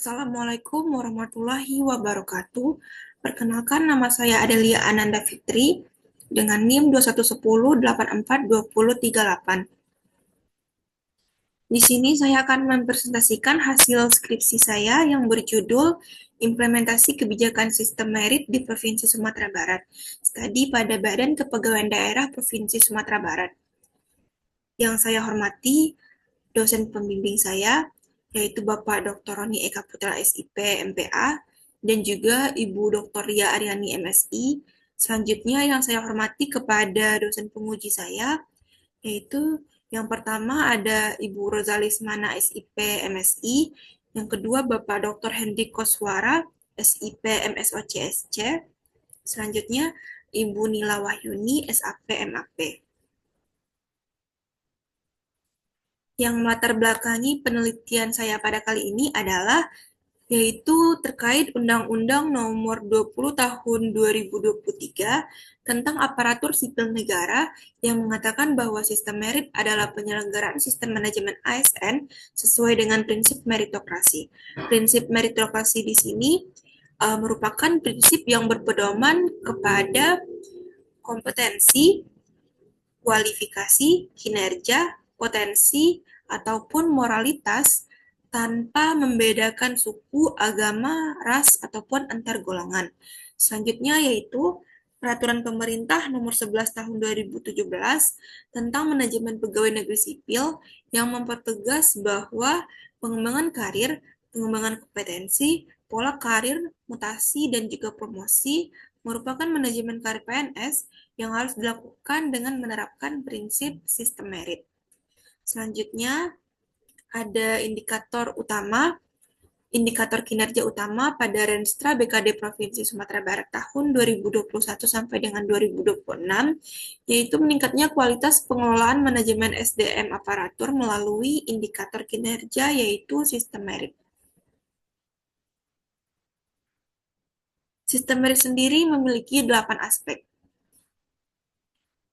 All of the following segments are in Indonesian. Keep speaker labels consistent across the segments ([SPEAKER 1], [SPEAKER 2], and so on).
[SPEAKER 1] Assalamualaikum warahmatullahi wabarakatuh. Perkenalkan, nama saya Adelia Ananda Fitri dengan NIM 2110842038. Di sini saya akan mempresentasikan hasil skripsi saya yang berjudul Implementasi Kebijakan Sistem Merit di Provinsi Sumatera Barat, studi pada Badan Kepegawaian Daerah Provinsi Sumatera Barat. Yang saya hormati dosen pembimbing saya, yaitu Bapak Dr. Roni Eka Putra SIP MPA, dan juga Ibu Dr. Ria Aryani MSI. Selanjutnya yang saya hormati kepada dosen penguji saya, yaitu yang pertama ada Ibu Rozalismana SIP MSI, yang kedua Bapak Dr. Hendy Koswara SIP MSOCSC, selanjutnya Ibu Nila Wahyuni SAP MAP. Yang melatar belakangi penelitian saya pada kali ini adalah yaitu terkait Undang-Undang Nomor 20 Tahun 2023 tentang aparatur sipil negara yang mengatakan bahwa sistem merit adalah penyelenggaraan sistem manajemen ASN sesuai dengan prinsip meritokrasi. Prinsip meritokrasi di sini merupakan prinsip yang berpedoman kepada kompetensi, kualifikasi, kinerja, potensi, ataupun moralitas tanpa membedakan suku, agama, ras, ataupun antar golongan. Selanjutnya yaitu Peraturan Pemerintah Nomor 11 Tahun 2017 tentang Manajemen Pegawai Negeri Sipil yang mempertegas bahwa pengembangan karir, pengembangan kompetensi, pola karir, mutasi, dan juga promosi merupakan manajemen karir PNS yang harus dilakukan dengan menerapkan prinsip sistem merit. Selanjutnya, ada indikator kinerja utama pada Renstra BKD Provinsi Sumatera Barat tahun 2021 sampai dengan 2026, yaitu meningkatnya kualitas pengelolaan manajemen SDM aparatur melalui indikator kinerja yaitu sistem merit. Sistem merit sendiri memiliki 8 aspek,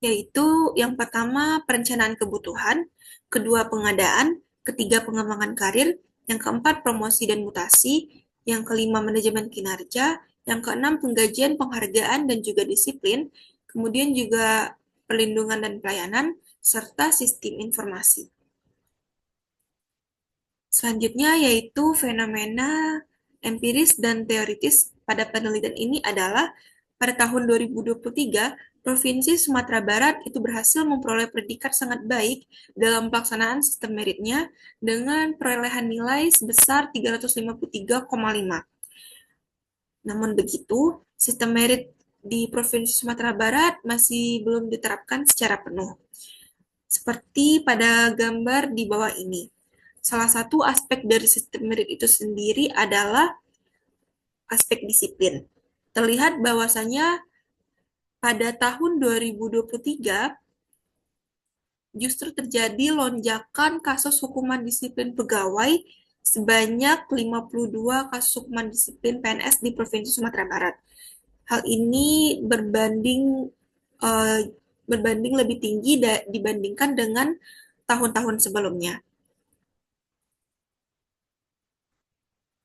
[SPEAKER 1] yaitu yang pertama perencanaan kebutuhan, kedua pengadaan, ketiga pengembangan karir, yang keempat promosi dan mutasi, yang kelima manajemen kinerja, yang keenam penggajian, penghargaan, dan juga disiplin, kemudian juga perlindungan dan pelayanan, serta sistem informasi. Selanjutnya yaitu fenomena empiris dan teoritis pada penelitian ini adalah pada tahun 2023, Provinsi Sumatera Barat itu berhasil memperoleh predikat sangat baik dalam pelaksanaan sistem meritnya dengan perolehan nilai sebesar 353,5. Namun begitu, sistem merit di Provinsi Sumatera Barat masih belum diterapkan secara penuh. Seperti pada gambar di bawah ini. Salah satu aspek dari sistem merit itu sendiri adalah aspek disiplin. Terlihat bahwasanya pada tahun 2023 justru terjadi lonjakan kasus hukuman disiplin pegawai sebanyak 52 kasus hukuman disiplin PNS di Provinsi Sumatera Barat. Hal ini berbanding lebih tinggi dibandingkan dengan tahun-tahun sebelumnya.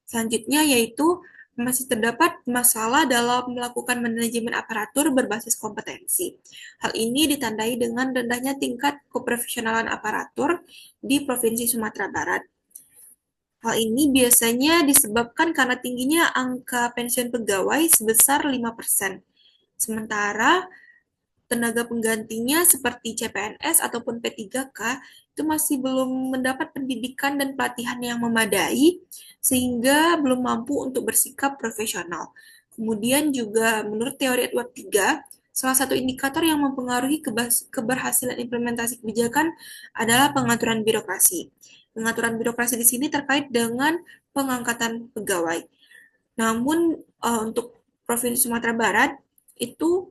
[SPEAKER 1] Selanjutnya yaitu masih terdapat masalah dalam melakukan manajemen aparatur berbasis kompetensi. Hal ini ditandai dengan rendahnya tingkat keprofesionalan aparatur di Provinsi Sumatera Barat. Hal ini biasanya disebabkan karena tingginya angka pensiun pegawai sebesar 5%. Sementara tenaga penggantinya seperti CPNS ataupun P3K itu masih belum mendapat pendidikan dan pelatihan yang memadai sehingga belum mampu untuk bersikap profesional. Kemudian juga menurut teori Edward III, salah satu indikator yang mempengaruhi keberhasilan implementasi kebijakan adalah pengaturan birokrasi. Pengaturan birokrasi di sini terkait dengan pengangkatan pegawai. Namun untuk Provinsi Sumatera Barat itu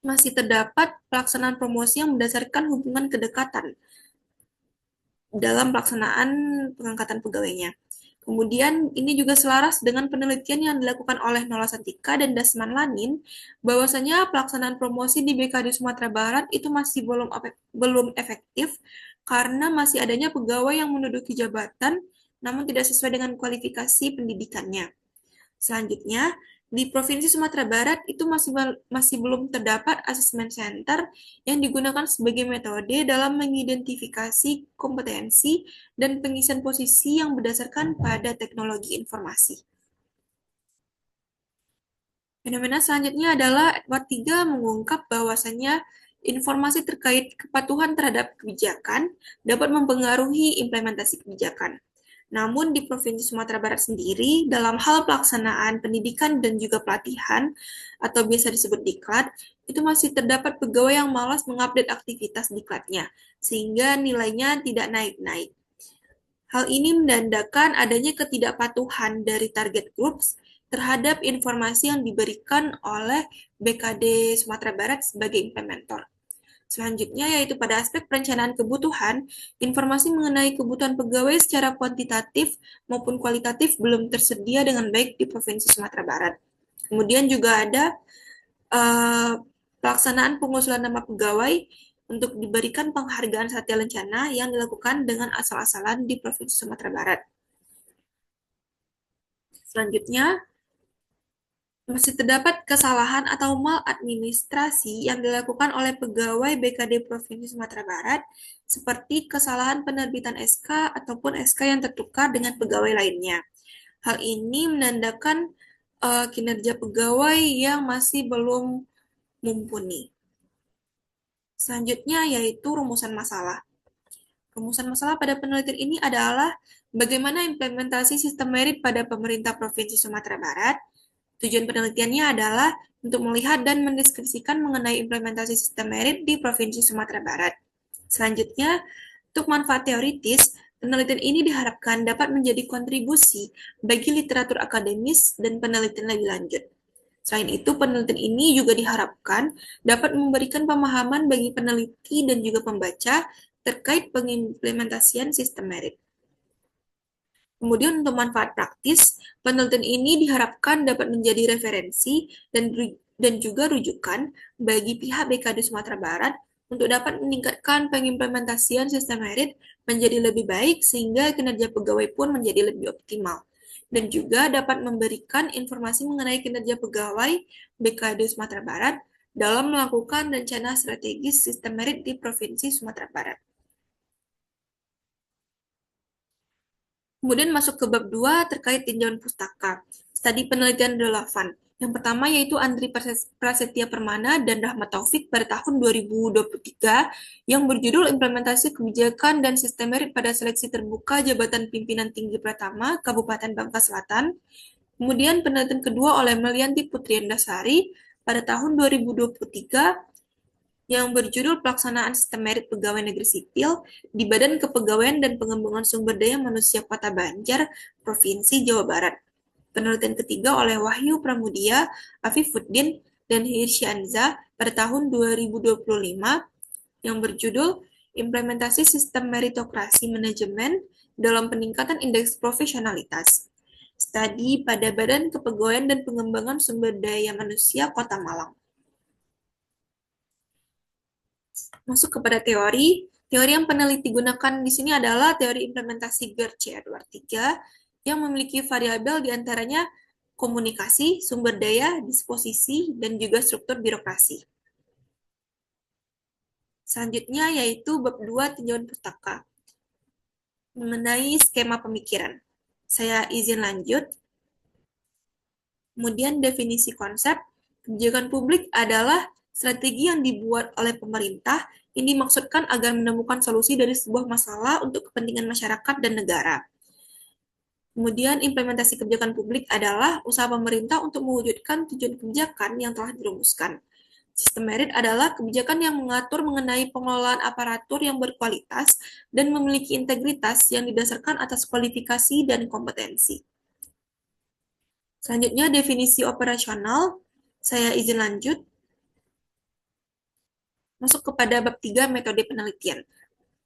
[SPEAKER 1] masih terdapat pelaksanaan promosi yang berdasarkan hubungan kedekatan dalam pelaksanaan pengangkatan pegawainya. Kemudian ini juga selaras dengan penelitian yang dilakukan oleh Nola Santika dan Dasman Lanin, bahwasanya pelaksanaan promosi di BKD Sumatera Barat itu masih belum efektif karena masih adanya pegawai yang menduduki jabatan namun tidak sesuai dengan kualifikasi pendidikannya. Selanjutnya, di Provinsi Sumatera Barat itu masih belum terdapat asesmen center yang digunakan sebagai metode dalam mengidentifikasi kompetensi dan pengisian posisi yang berdasarkan pada teknologi informasi. Fenomena selanjutnya adalah Edward III mengungkap bahwasannya informasi terkait kepatuhan terhadap kebijakan dapat mempengaruhi implementasi kebijakan. Namun di Provinsi Sumatera Barat sendiri, dalam hal pelaksanaan pendidikan dan juga pelatihan, atau biasa disebut diklat, itu masih terdapat pegawai yang malas mengupdate aktivitas diklatnya, sehingga nilainya tidak naik-naik. Hal ini menandakan adanya ketidakpatuhan dari target groups terhadap informasi yang diberikan oleh BKD Sumatera Barat sebagai implementer. Selanjutnya yaitu pada aspek perencanaan kebutuhan, informasi mengenai kebutuhan pegawai secara kuantitatif maupun kualitatif belum tersedia dengan baik di Provinsi Sumatera Barat. Kemudian juga ada pelaksanaan pengusulan nama pegawai untuk diberikan penghargaan Satya Lencana yang dilakukan dengan asal-asalan di Provinsi Sumatera Barat. Selanjutnya, masih terdapat kesalahan atau maladministrasi yang dilakukan oleh pegawai BKD Provinsi Sumatera Barat, seperti kesalahan penerbitan SK ataupun SK yang tertukar dengan pegawai lainnya. Hal ini menandakan kinerja pegawai yang masih belum mumpuni. Selanjutnya yaitu rumusan masalah. Rumusan masalah pada penelitian ini adalah bagaimana implementasi sistem merit pada pemerintah Provinsi Sumatera Barat. Tujuan penelitiannya adalah untuk melihat dan mendeskripsikan mengenai implementasi sistem merit di Provinsi Sumatera Barat. Selanjutnya, untuk manfaat teoritis, penelitian ini diharapkan dapat menjadi kontribusi bagi literatur akademis dan penelitian lebih lanjut. Selain itu, penelitian ini juga diharapkan dapat memberikan pemahaman bagi peneliti dan juga pembaca terkait pengimplementasian sistem merit. Kemudian untuk manfaat praktis, penelitian ini diharapkan dapat menjadi referensi dan juga rujukan bagi pihak BKD Sumatera Barat untuk dapat meningkatkan pengimplementasian sistem merit menjadi lebih baik sehingga kinerja pegawai pun menjadi lebih optimal. Dan juga dapat memberikan informasi mengenai kinerja pegawai BKD Sumatera Barat dalam melakukan rencana strategis sistem merit di Provinsi Sumatera Barat. Kemudian masuk ke bab 2 terkait tinjauan pustaka. Studi penelitian relevan. Yang pertama yaitu Andri Prasetya Permana dan Rahmat Taufik pada tahun 2023 yang berjudul Implementasi Kebijakan dan Sistem Merit pada Seleksi Terbuka Jabatan Pimpinan Tinggi Pratama Kabupaten Bangka Selatan. Kemudian penelitian kedua oleh Melianti Putriandasari pada tahun 2023 yang berjudul Pelaksanaan Sistem Merit Pegawai Negeri Sipil di Badan Kepegawaian dan Pengembangan Sumber Daya Manusia Kota Banjar, Provinsi Jawa Barat. Penelitian ketiga oleh Wahyu Pramudia, Afifuddin, dan Hirsyanza pada tahun 2025 yang berjudul Implementasi Sistem Meritokrasi Manajemen dalam Peningkatan Indeks Profesionalitas. Studi pada Badan Kepegawaian dan Pengembangan Sumber Daya Manusia Kota Malang. Masuk kepada teori. Teori yang peneliti gunakan di sini adalah teori implementasi Gertz Edward III yang memiliki variabel diantaranya komunikasi, sumber daya, disposisi, dan juga struktur birokrasi. Selanjutnya yaitu bab 2 tinjauan pustaka mengenai skema pemikiran. Saya izin lanjut. Kemudian definisi konsep, kebijakan publik adalah strategi yang dibuat oleh pemerintah yang dimaksudkan agar menemukan solusi dari sebuah masalah untuk kepentingan masyarakat dan negara. Kemudian implementasi kebijakan publik adalah usaha pemerintah untuk mewujudkan tujuan kebijakan yang telah dirumuskan. Sistem merit adalah kebijakan yang mengatur mengenai pengelolaan aparatur yang berkualitas dan memiliki integritas yang didasarkan atas kualifikasi dan kompetensi. Selanjutnya, definisi operasional. Saya izin lanjut. Masuk kepada bab 3 metode penelitian.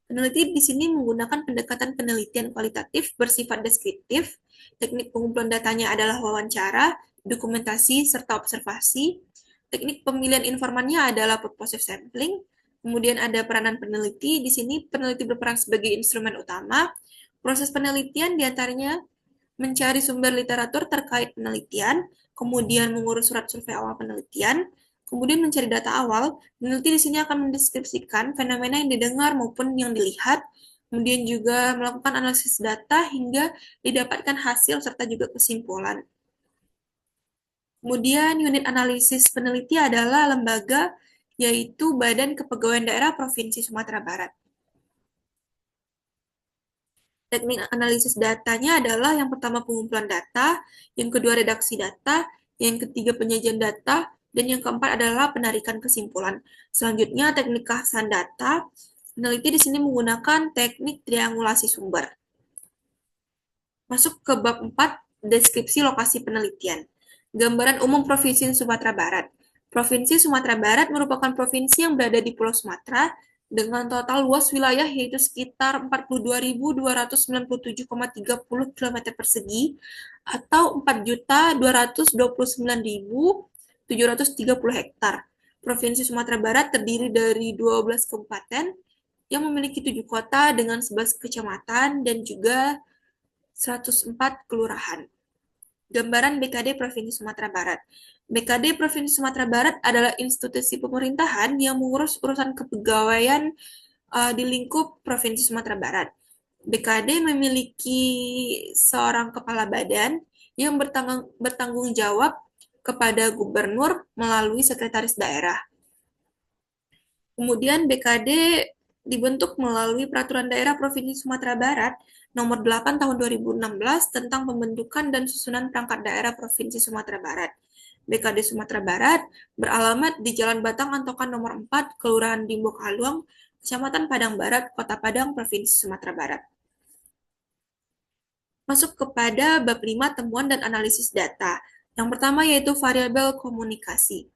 [SPEAKER 1] Peneliti di sini menggunakan pendekatan penelitian kualitatif bersifat deskriptif. Teknik pengumpulan datanya adalah wawancara, dokumentasi, serta observasi. Teknik pemilihan informannya adalah purposive sampling. Kemudian ada peranan peneliti. Di sini peneliti berperan sebagai instrumen utama. Proses penelitian diantaranya mencari sumber literatur terkait penelitian, kemudian mengurus surat survei awal penelitian, kemudian mencari data awal. Peneliti di sini akan mendeskripsikan fenomena yang didengar maupun yang dilihat, kemudian juga melakukan analisis data hingga didapatkan hasil serta juga kesimpulan. Kemudian unit analisis peneliti adalah lembaga, yaitu Badan Kepegawaian Daerah Provinsi Sumatera Barat. Teknik analisis datanya adalah yang pertama pengumpulan data, yang kedua redaksi data, yang ketiga penyajian data, dan yang keempat adalah penarikan kesimpulan. Selanjutnya teknik kehasan data. Peneliti di sini menggunakan teknik triangulasi sumber. Masuk ke bab 4, deskripsi lokasi penelitian. Gambaran umum Provinsi Sumatera Barat. Provinsi Sumatera Barat merupakan provinsi yang berada di Pulau Sumatera dengan total luas wilayah yaitu sekitar 42.297,30 km persegi atau 4.229.730 hektar. Provinsi Sumatera Barat terdiri dari 12 kabupaten yang memiliki 7 kota dengan 11 kecamatan dan juga 104 kelurahan. Gambaran BKD Provinsi Sumatera Barat. BKD Provinsi Sumatera Barat adalah institusi pemerintahan yang mengurus urusan kepegawaian di lingkup Provinsi Sumatera Barat. BKD memiliki seorang kepala badan yang bertanggung jawab kepada gubernur melalui sekretaris daerah. Kemudian BKD dibentuk melalui Peraturan Daerah Provinsi Sumatera Barat Nomor 8 Tahun 2016 tentang pembentukan dan susunan perangkat daerah Provinsi Sumatera Barat. BKD Sumatera Barat beralamat di Jalan Batang Antokan Nomor 4, Kelurahan Dimbok Haluang, Kecamatan Padang Barat, Kota Padang, Provinsi Sumatera Barat. Masuk kepada bab 5 temuan dan analisis data. Yang pertama yaitu variabel komunikasi.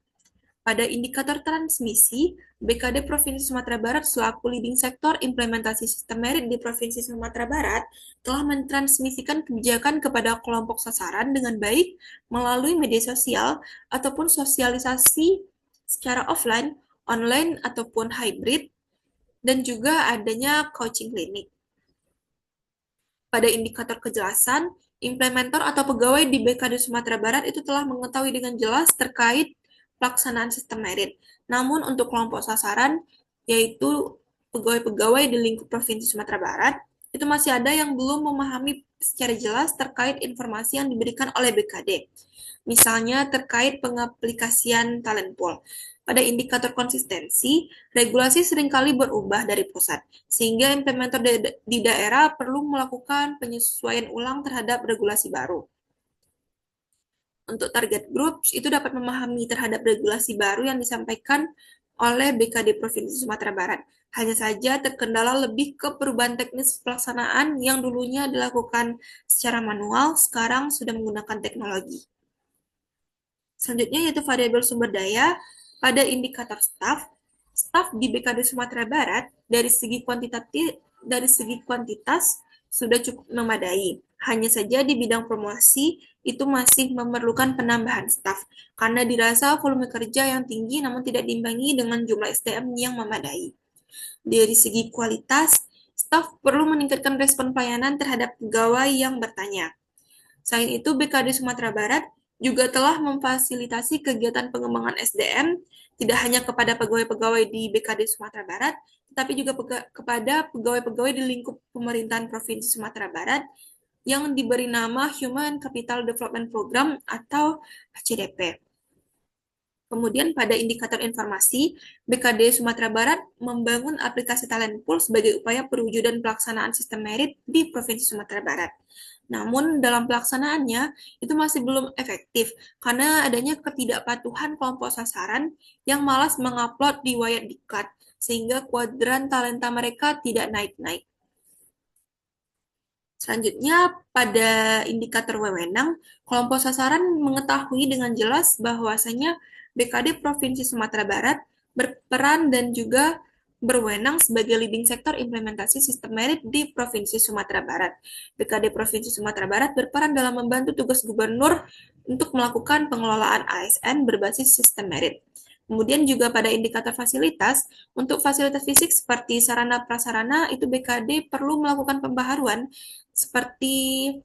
[SPEAKER 1] Pada indikator transmisi, BKD Provinsi Sumatera Barat selaku leading sektor implementasi sistem merit di Provinsi Sumatera Barat telah mentransmisikan kebijakan kepada kelompok sasaran dengan baik melalui media sosial ataupun sosialisasi secara offline, online, ataupun hybrid, dan juga adanya coaching klinik. Pada indikator kejelasan, implementer atau pegawai di BKD Sumatera Barat itu telah mengetahui dengan jelas terkait pelaksanaan sistem merit. Namun untuk kelompok sasaran, yaitu pegawai-pegawai di lingkup Provinsi Sumatera Barat, itu masih ada yang belum memahami secara jelas terkait informasi yang diberikan oleh BKD. Misalnya terkait pengaplikasian talent pool. Pada indikator konsistensi, regulasi seringkali berubah dari pusat, sehingga implementer di daerah perlu melakukan penyesuaian ulang terhadap regulasi baru. Untuk target group, itu dapat memahami terhadap regulasi baru yang disampaikan oleh BKD Provinsi Sumatera Barat. Hanya saja terkendala lebih ke perubahan teknis pelaksanaan yang dulunya dilakukan secara manual, sekarang sudah menggunakan teknologi. Selanjutnya yaitu variabel sumber daya. Pada indikator staf di BKD Sumatera Barat dari segi kuantitas sudah cukup memadai. Hanya saja di bidang promosi itu masih memerlukan penambahan staf karena dirasa volume kerja yang tinggi namun tidak diimbangi dengan jumlah SDM yang memadai. Dari segi kualitas, staf perlu meningkatkan respon pelayanan terhadap pegawai yang bertanya. Selain itu, BKD Sumatera Barat juga telah memfasilitasi kegiatan pengembangan SDM tidak hanya kepada pegawai-pegawai di BKD Sumatera Barat, tetapi juga kepada pegawai-pegawai di lingkup pemerintahan Provinsi Sumatera Barat yang diberi nama Human Capital Development Program atau HCDP. Kemudian pada indikator informasi, BKD Sumatera Barat membangun aplikasi Talent Pool sebagai upaya perwujudan pelaksanaan sistem merit di Provinsi Sumatera Barat. Namun dalam pelaksanaannya itu masih belum efektif karena adanya ketidakpatuhan kelompok sasaran yang malas mengupload di Wayat Diklat sehingga kuadran talenta mereka tidak naik-naik. Selanjutnya, pada indikator wewenang, kelompok sasaran mengetahui dengan jelas bahwasanya BKD Provinsi Sumatera Barat berperan dan juga berwenang sebagai leading sektor implementasi sistem merit di Provinsi Sumatera Barat. BKD Provinsi Sumatera Barat berperan dalam membantu tugas gubernur untuk melakukan pengelolaan ASN berbasis sistem merit. Kemudian juga pada indikator fasilitas, untuk fasilitas fisik seperti sarana prasarana itu BKD perlu melakukan pembaharuan seperti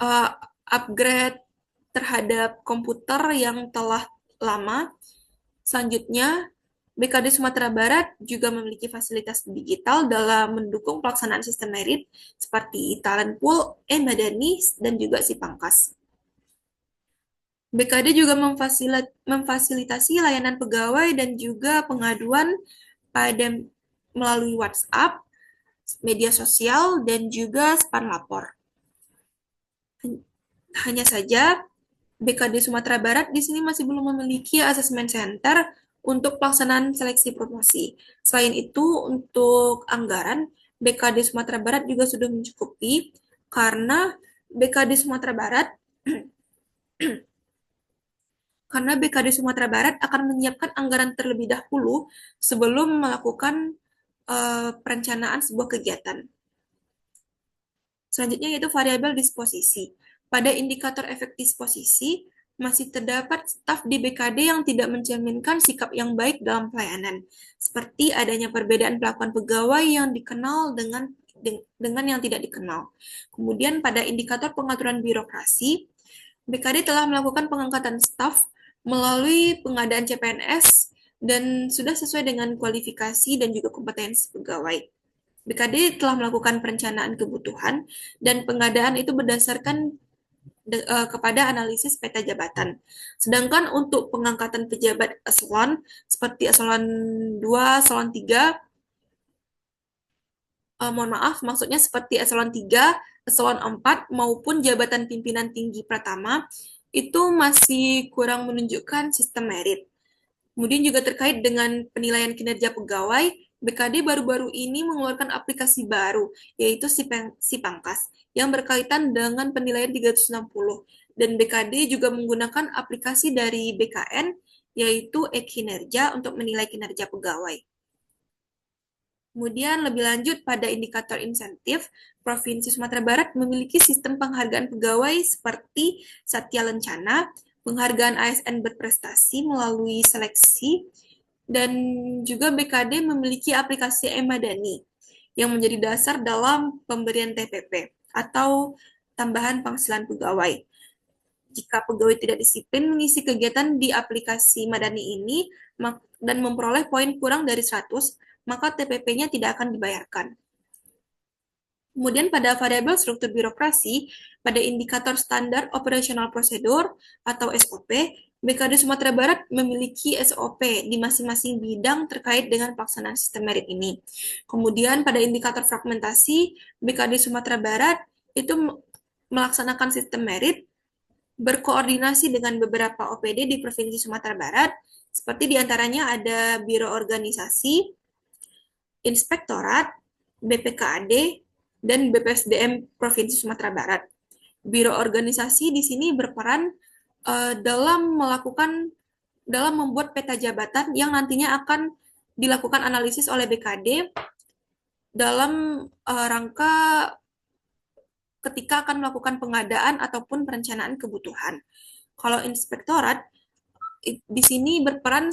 [SPEAKER 1] uh, upgrade terhadap komputer yang telah lama. Selanjutnya, BKD Sumatera Barat juga memiliki fasilitas digital dalam mendukung pelaksanaan sistem merit seperti Talent Pool, Madani, dan juga Sipangkas. BKD juga memfasilitasi layanan pegawai dan juga pengaduan pada melalui WhatsApp, media sosial, dan juga span lapor. Hanya saja, BKD Sumatera Barat di sini masih belum memiliki asesmen center untuk pelaksanaan seleksi promosi. Selain itu, untuk anggaran, BKD Sumatera Barat juga sudah mencukupi karena BKD Sumatera Barat karena BKD Sumatera Barat akan menyiapkan anggaran terlebih dahulu sebelum melakukan perencanaan sebuah kegiatan. Selanjutnya yaitu variabel disposisi. Pada indikator efek disposisi, masih terdapat staf di BKD yang tidak mencerminkan sikap yang baik dalam pelayanan, seperti adanya perbedaan perlakuan pegawai yang dikenal dengan yang tidak dikenal. Kemudian pada indikator pengaturan birokrasi, BKD telah melakukan pengangkatan staf melalui pengadaan CPNS dan sudah sesuai dengan kualifikasi dan juga kompetensi pegawai. BKD telah melakukan perencanaan kebutuhan dan pengadaan itu berdasarkan kepada analisis peta jabatan. Sedangkan untuk pengangkatan pejabat eselon seperti eselon 2, eselon 3, mohon maaf, maksudnya seperti eselon 3, eselon 4 maupun jabatan pimpinan tinggi pertama itu masih kurang menunjukkan sistem merit. Kemudian juga terkait dengan penilaian kinerja pegawai, BKD baru-baru ini mengeluarkan aplikasi baru, yaitu Sipangkas, yang berkaitan dengan penilaian 360. Dan BKD juga menggunakan aplikasi dari BKN, yaitu e-kinerja untuk menilai kinerja pegawai. Kemudian lebih lanjut pada indikator insentif, Provinsi Sumatera Barat memiliki sistem penghargaan pegawai seperti Satya Lencana, penghargaan ASN berprestasi melalui seleksi, dan juga BKD memiliki aplikasi Madani yang menjadi dasar dalam pemberian TPP atau tambahan penghasilan pegawai. Jika pegawai tidak disiplin mengisi kegiatan di aplikasi Madani ini dan memperoleh poin kurang dari 100, maka TPP-nya tidak akan dibayarkan. Kemudian pada variabel struktur birokrasi, pada indikator standar operasional prosedur atau SOP, BKD Sumatera Barat memiliki SOP di masing-masing bidang terkait dengan pelaksanaan sistem merit ini. Kemudian pada indikator fragmentasi, BKD Sumatera Barat itu melaksanakan sistem merit berkoordinasi dengan beberapa OPD di Provinsi Sumatera Barat, seperti diantaranya ada Biro Organisasi, Inspektorat, BPKAD, dan BPSDM Provinsi Sumatera Barat. Biro organisasi di sini berperan dalam membuat peta jabatan yang nantinya akan dilakukan analisis oleh BKD dalam rangka ketika akan melakukan pengadaan ataupun perencanaan kebutuhan. Kalau inspektorat di sini berperan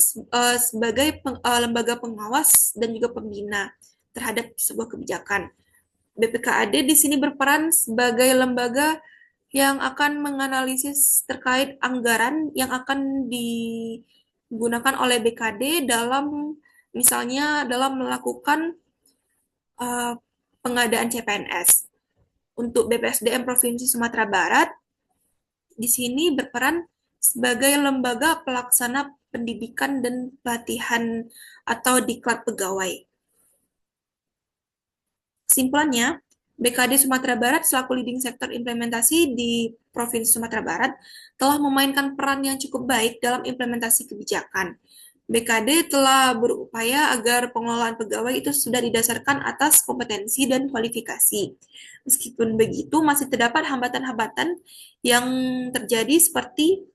[SPEAKER 1] sebagai lembaga pengawas dan juga pembina terhadap sebuah kebijakan. BPKAD di sini berperan sebagai lembaga yang akan menganalisis terkait anggaran yang akan digunakan oleh BKD dalam misalnya dalam melakukan uh, pengadaan CPNS. Untuk BPSDM Provinsi Sumatera Barat di sini berperan sebagai lembaga pelaksana pendidikan dan pelatihan atau diklat pegawai. Kesimpulannya, BKD Sumatera Barat selaku leading sektor implementasi di Provinsi Sumatera Barat telah memainkan peran yang cukup baik dalam implementasi kebijakan. BKD telah berupaya agar pengelolaan pegawai itu sudah didasarkan atas kompetensi dan kualifikasi. Meskipun begitu, masih terdapat hambatan-hambatan yang terjadi seperti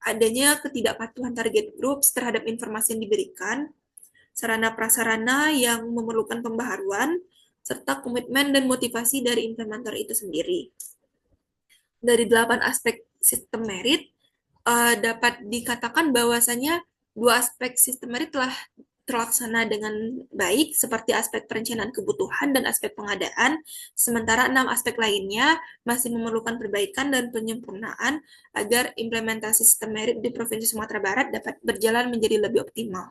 [SPEAKER 1] adanya ketidakpatuhan target groups terhadap informasi yang diberikan, sarana prasarana yang memerlukan pembaharuan, serta komitmen dan motivasi dari implementer itu sendiri. Dari 8 aspek sistem merit, dapat dikatakan bahwasanya dua aspek sistem merit telah terlaksana dengan baik, seperti aspek perencanaan kebutuhan dan aspek pengadaan, sementara 6 aspek lainnya masih memerlukan perbaikan dan penyempurnaan agar implementasi sistem merit di Provinsi Sumatera Barat dapat berjalan menjadi lebih optimal.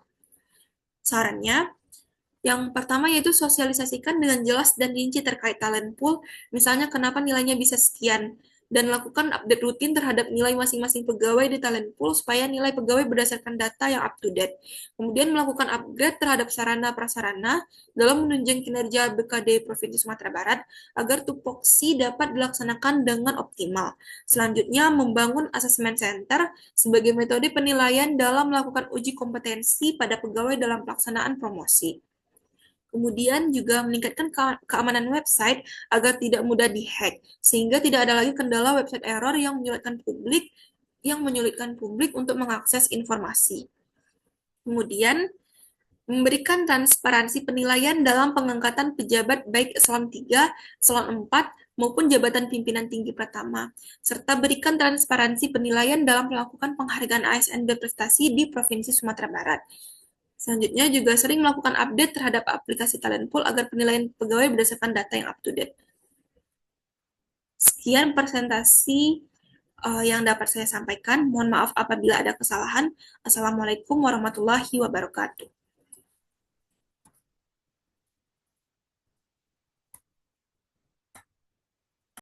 [SPEAKER 1] Sarannya, yang pertama yaitu sosialisasikan dengan jelas dan rinci terkait talent pool, misalnya kenapa nilainya bisa sekian, dan lakukan update rutin terhadap nilai masing-masing pegawai di talent pool supaya nilai pegawai berdasarkan data yang up to date. Kemudian melakukan upgrade terhadap sarana-prasarana dalam menunjang kinerja BKD Provinsi Sumatera Barat agar tupoksi dapat dilaksanakan dengan optimal. Selanjutnya, membangun assessment center sebagai metode penilaian dalam melakukan uji kompetensi pada pegawai dalam pelaksanaan promosi. Kemudian juga meningkatkan keamanan website agar tidak mudah dihack, sehingga tidak ada lagi kendala website error yang menyulitkan publik untuk mengakses informasi. Kemudian, memberikan transparansi penilaian dalam pengangkatan pejabat baik eselon 3, eselon 4, maupun jabatan pimpinan tinggi pertama, serta berikan transparansi penilaian dalam melakukan penghargaan ASN berprestasi di Provinsi Sumatera Barat. Selanjutnya juga sering melakukan update terhadap aplikasi talent pool agar penilaian pegawai berdasarkan data yang up to date. Sekian presentasi yang dapat saya sampaikan. Mohon maaf apabila ada kesalahan. Assalamualaikum warahmatullahi wabarakatuh.